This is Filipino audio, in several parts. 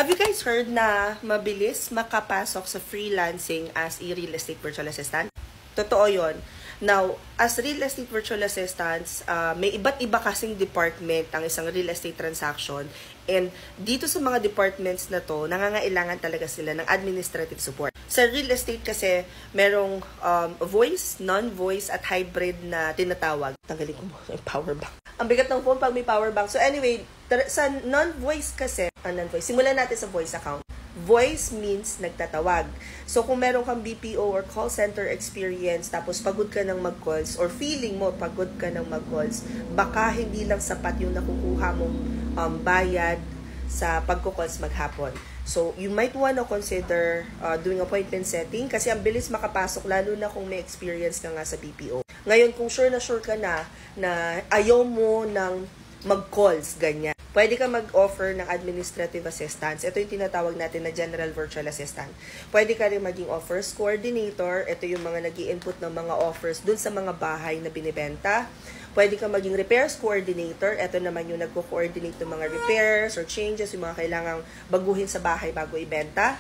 Have you guys heard na mabilis makapasok sa freelancing as a real estate virtual assistant? Totoo yon. Now, as real estate virtual assistants, may iba't iba kasing department ang isang real estate transaction. And dito sa mga departments na to, nangangailangan talaga sila ng administrative support. Sa real estate kasi, merong voice, non-voice at hybrid na tinatawag. Tanggalin ko mo yung power bank. Ang bigat ng phone pag may power bank. So anyway, sa non-voice kasi, simulan natin sa voice account. Voice means nagtatawag. So, kung meron kang BPO or call center experience, tapos pagod ka ng mag-calls, or feeling mo pagod ka ng mag-calls, baka hindi lang sapat yung nakukuha mong bayad sa pagko-calls maghapon. So, you might wanna consider doing appointment setting kasi ang bilis makapasok, lalo na kung may experience ka nga sa BPO. Ngayon, kung sure ka na ayaw mo ng mag-calls, ganyan. Pwede ka mag-offer ng administrative assistance. Ito yung tinatawag natin na general virtual assistant. Pwede ka rin maging offers coordinator. Ito yung mga nag-i-input ng mga offers dun sa mga bahay na binibenta. Pwede ka maging repairs coordinator. Ito naman yung nagko-coordinate ng mga repairs or changes, yung mga kailangang baguhin sa bahay bago ibenta.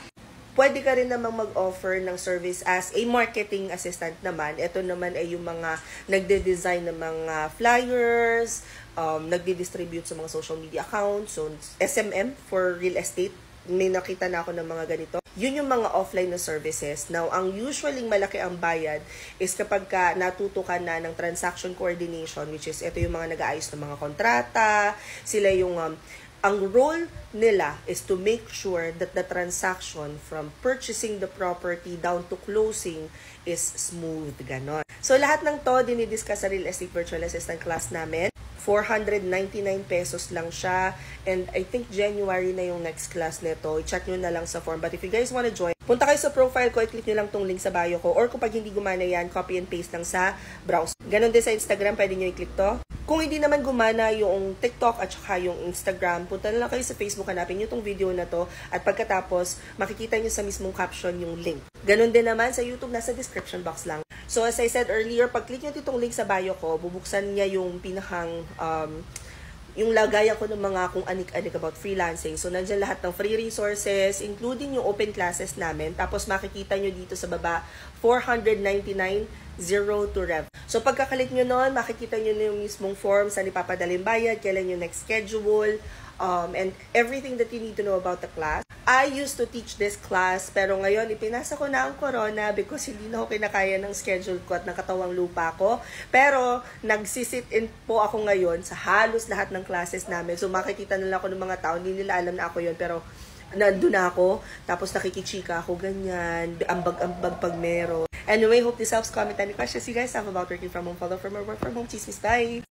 Pwede ka rin namang mag-offer ng service as a marketing assistant naman. Ito naman ay yung mga nagde-design ng mga flyers, nagdi-distribute sa mga social media accounts, so SMM for real estate. May nakita na ako ng mga ganito. Yun yung mga offline na services. Now, ang usually malaki ang bayad is kapag ka natuto ka na ng transaction coordination, which is ito yung mga nag-aayos ng mga kontrata, sila yung ang role nila is to make sure that the transaction from purchasing the property down to closing is smooth, ganon. So, lahat ng to dinidiscuss sa Real Estate Virtual Assistant class namin. 499 pesos lang siya. And I think January na yung next class nito. I-check nyo na lang sa form. But if you guys wanna join, punta kayo sa profile ko, i-click nyo lang tong link sa bio ko. Or kung pag hindi gumana yan, copy and paste lang sa browser. Ganon din sa Instagram, pwede nyo i-click to. Kung hindi naman gumana yung TikTok at saka yung Instagram, punta na lang kayo sa Facebook, hanapin nyo tong video na to. At pagkatapos, makikita nyo sa mismong caption yung link. Ganon din naman sa YouTube, nasa description box lang. So as I said earlier, pag-click nyo itong link sa bio ko, bubuksan niya yung pinakang yung lagayan ko ng mga kung anik-anik about freelancing. So, nandiyan lahat ng free resources, including yung open classes namin. Tapos, makikita nyo dito sa baba, 499, 0 to rev. So, pagkakalik nyo nun, makikita nyo na yung mismong form, saan ipapadaling bayad, kailan yung next schedule, and everything that you need to know about the class. I used to teach this class, pero ngayon, ipinasa ko na ang corona because hindi na ako kinakaya ng schedule ko at ng katawang lupa ko. Pero, nagsisit-in po ako ngayon sa halos lahat ng classes namin. So, makikita nila ako ng mga tao, hindi nila alam na ako yun, pero nandun na ako, tapos nakikichika ako, ganyan, ambag-ambag pag meron. Anyway, hope this helps. Comment any questions you guys have about working from home, follow from or work from home. Chismis, bye!